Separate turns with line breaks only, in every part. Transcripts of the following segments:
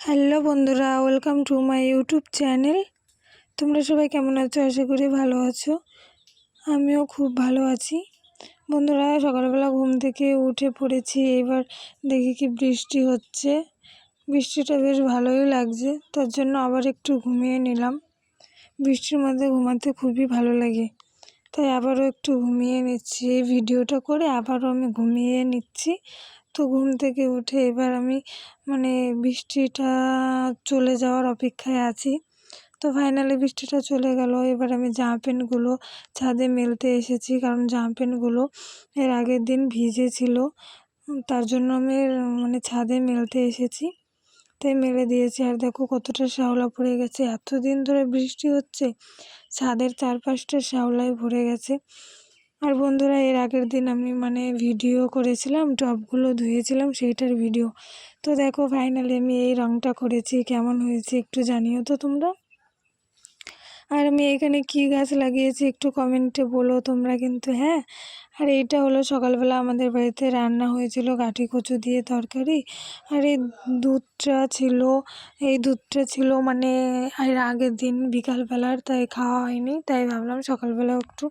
Hello বন্ধুরা, welcome to my YouTube channel. তোমরা সবাই কেমন আছো? আশা করি ভালো আছো। আমিও খুব ভালো আছি। বন্ধুরা, সকালবেলা ঘুম থেকে উঠে পড়েছি। এবার দেখি কি বৃষ্টি হচ্ছে। বৃষ্টিটা বেশ ভালোই লাগছে, তার জন্য আবার একটু ঘুমিয়ে নিলাম। বৃষ্টির মধ্যে ঘুমাতে খুবই ভালো লাগে, তাই আবারও একটু ঘুমিয়ে নিচ্ছি। এই ভিডিওটা করে আবারও আমি ঘুমিয়ে নিচ্ছি। তো ঘুম থেকে উঠে এবার আমি বৃষ্টিটা চলে যাওয়ার অপেক্ষায় আছি। তো ফাইনালি বৃষ্টিটা চলে গেল। এবার আমি জামা প্যান্টগুলো ছাদে মেলতে এসেছি, কারণ জামা প্যান্টগুলো এর আগের দিন ভিজে ছিল। তার জন্য আমি ছাদে মেলতে এসেছি, তাই মেলে দিয়েছি। আর দেখো কতটা শ্যাওলা পড়ে গেছে। এতদিন ধরে বৃষ্টি হচ্ছে, ছাদের চারপাশটা শ্যাওলায় ভরে গেছে। আর বন্ধুরা, এর আগের দিন আমি ভিডিও করেছিলাম, টবগুলো ধুয়েছিলাম, সেইটার ভিডিও। তো দেখো ফাইনালি আমি এই রঙটা করেছি। কেমন হয়েছে একটু জানিও তো তোমরা। আর আমি এখানে কি গাছ লাগিয়েছি একটু কমেন্টে বলো তোমরা কিন্তু, হ্যাঁ। আর এইটা হলো সকালবেলা আমাদের বাড়িতে রান্না হয়েছিল গাঁটি কচু দিয়ে তরকারি। আর এই দুধটা ছিল এর আগের দিন বিকালবেলার, তাই খাওয়া হয়নি। তাই ভাবলাম সকালবেলা একটু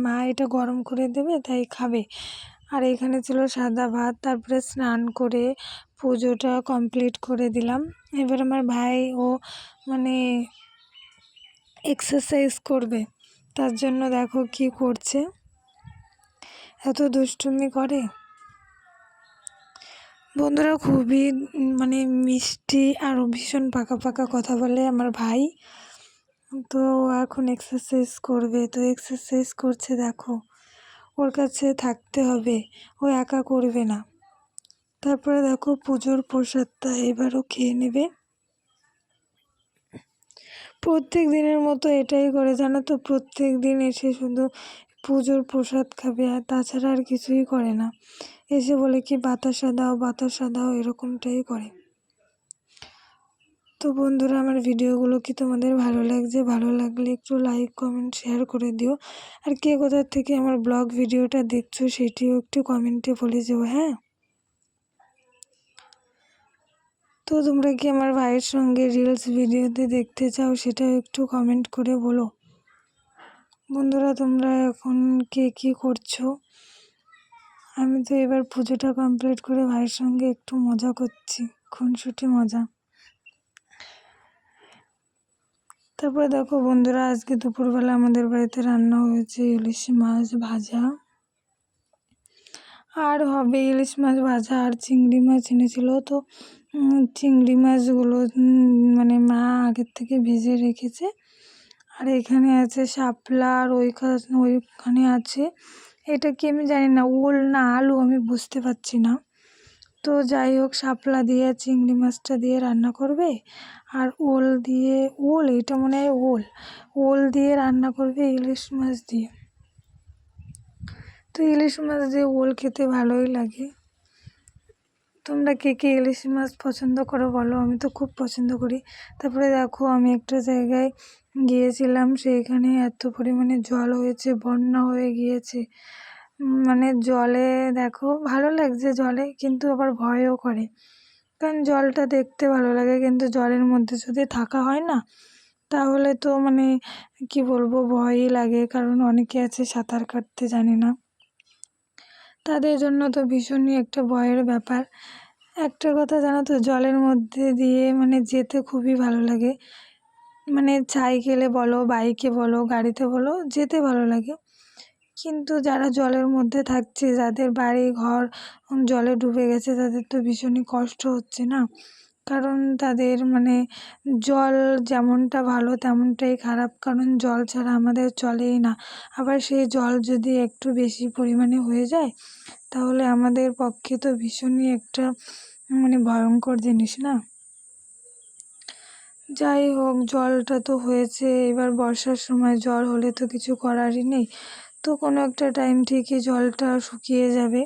মা এটা গরম করে দেবে, তাই খাবে। আর এখানে ছিল সাদা ভাত। তারপরে স্নান করে পুজোটা কমপ্লিট করে দিলাম। এবার আমার ভাই ও এক্সারসাইজ করবে, তার জন্য দেখো কি করছে, এত দুষ্টুমি করে। বন্ধুরা, খুবই মিষ্টি আর ভীষণ পাকা পাকা কথা বলে আমার ভাই। তো এখন এক্সারসাইজ করবে, তো এক্সারসাইজ করছে দেখো। ওর কাছে থাকতে হবে, ও একা করবে না। তারপরে দেখো পুজোর প্রসাদটা এবারও খেয়ে নেবে। প্রত্যেক দিনের মতো এটাই করে, জানো তো। প্রত্যেক দিন এসে শুধু পুজোর প্রসাদ খাবে, আর তাছাড়া আর কিছুই করে না। এসে বলে কি বাতাসা দাও বাতাসা দাও, এরকমটাই করে। তো বন্ধুরা, আমার ভিডিওগুলো কি তোমাদের ভালো লাগছে? ভালো লাগলে একটু লাইক কমেন্ট শেয়ার করে দিও। আর কে কোথা থেকে আমার ব্লগ ভিডিওটা দেখছো সেটিও একটু কমেন্টে বলে যেও, হ্যাঁ। তো তোমরা কি আমার ভাইয়ের সঙ্গে রিলস ভিডিওতে দেখতে চাও, সেটাও একটু কমেন্ট করে বলো। বন্ধুরা, তোমরা এখন কে কী করছো? আমি তো এবার পুজোটা কমপ্লিট করে ভাইয়ের সঙ্গে একটু মজা করছি, খুনসুটি মজা। তারপরে দেখো বন্ধুরা, আজকে দুপুরবেলা আমাদের বাড়িতে রান্না হয়েছে ইলিশ মাছ ভাজা। আর হবে ইলিশ মাছ ভাজা, আর চিংড়ি মাছ এনেছিল। তো চিংড়ি মাছগুলো মা আগের থেকে ভেজে রেখেছে। আর এখানে আছে শাপলা, আর ওইখানে আছে, এটা কি আমি জানি না, ওল না আলু আমি বুঝতে পারছি না। তো যাই হোক, শাপলা দিয়ে চিংড়ি মাছটা দিয়ে রান্না করবে। আর এটা মনে হয় ওল দিয়ে রান্না করবে ইলিশ মাছ দিয়ে। তো ইলিশ মাছ দিয়ে ওল খেতে ভালোই লাগে। তোমরা কে কে ইলিশ মাছ পছন্দ করো বলো, আমি তো খুব পছন্দ করি। তারপরে দেখো আমি একটা জায়গায় গিয়েছিলাম, সেইখানে এত পরিমাণে জল হয়েছে, বন্যা হয়ে গিয়েছে। জলে দেখো ভালো লাগছে জলে, কিন্তু আবার ভয়ও করে। কারণ জলটা দেখতে ভালো লাগে, কিন্তু জলের মধ্যে যদি থাকা হয় না, তাহলে তো কি বলবো, ভয়ই লাগে। কারণ অনেকে আছে সাঁতার কাটতে জানে না, তাদের জন্য তো ভীষণই একটা ভয়ের ব্যাপার। একটা কথা জানো তো, জলের মধ্যে দিয়ে যেতে খুবই ভালো লাগে। সাইকেলে বলো, বাইকে বলো, গাড়িতে বলো, যেতে ভালো লাগে। কিন্তু যারা জলের মধ্যে থাকছে, যাদের বাড়ি ঘর জলে ডুবে গেছে, তাদের তো ভীষণই কষ্ট হচ্ছে না। কারণ তাদের জল যেমনটা ভালো তেমনটাই খারাপ, কারণ জল ছাড়া আমাদের চলেই না। আবার সেই জল যদি একটু বেশি পরিমাণে হয়ে যায়, তাহলে আমাদের পক্ষে তো ভীষণই একটা ভয়ঙ্কর জিনিস না। যাই হোক, জলটা তো হয়েছে, এবার বর্ষার সময় জল হলে তো কিছু করারই নেই। তো কোনো একটা টাইম ঠিকই জলটা শুকিয়ে যাবে,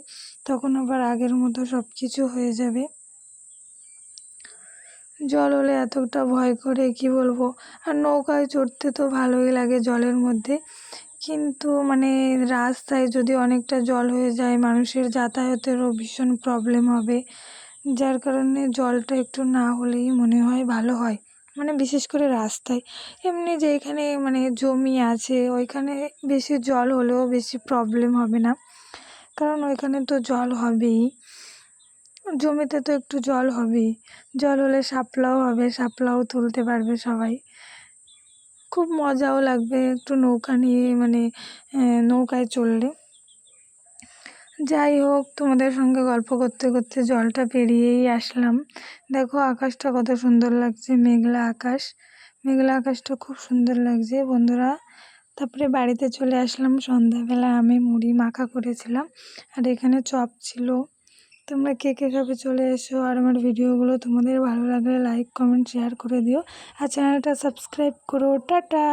তখন আবার আগের মতো সব কিছু হয়ে যাবে। জল হলে এতটা ভয় করে কি বলবো। আর নৌকায় চড়তে তো ভালোই লাগে জলের মধ্যে, কিন্তু রাস্তায় যদি অনেকটা জল হয়ে যায়, মানুষের যাতায়াতেরও ভীষণ প্রবলেম হবে। যার কারণে জলটা একটু না হলেই মনে হয় ভালো হয়, মানে বিশেষ করে রাস্তায়। এমনি যেখানে মানে জমি আছে ওইখানে বেশি জল হলেও বেশি প্রবলেম হবে না, কারণ ওইখানে তো জল হবেই, জমিতে তো একটু জল হবেই। জল হলে শাপলাও হবে, শাপলাও তুলতে পারবে সবাই, খুব মজাও লাগবে একটু নৌকা নিয়ে, মানে নৌকায় চললে। যাই হোক, তোমাদের সঙ্গে গল্প করতে করতে জলটা পেরিয়েই আসলাম। দেখো আকাশটা কত সুন্দর লাগছে, মেঘলা আকাশ, মেঘলা আকাশটা খুব সুন্দর লাগছে বন্ধুরা। তারপরে বাড়িতে চলে আসলাম, সন্ধ্যাবেলা আমি মুড়ি মাখা করেছিলাম আর এখানে চপ ছিল। তোমরা কে কে খাবে চলে এসো, আর আমার ভিডিওগুলো তোমাদের ভালো লাগলে লাইক কমেন্ট শেয়ার করে দিও, আর চ্যানেলটা সাবস্ক্রাইব করো। টাটা।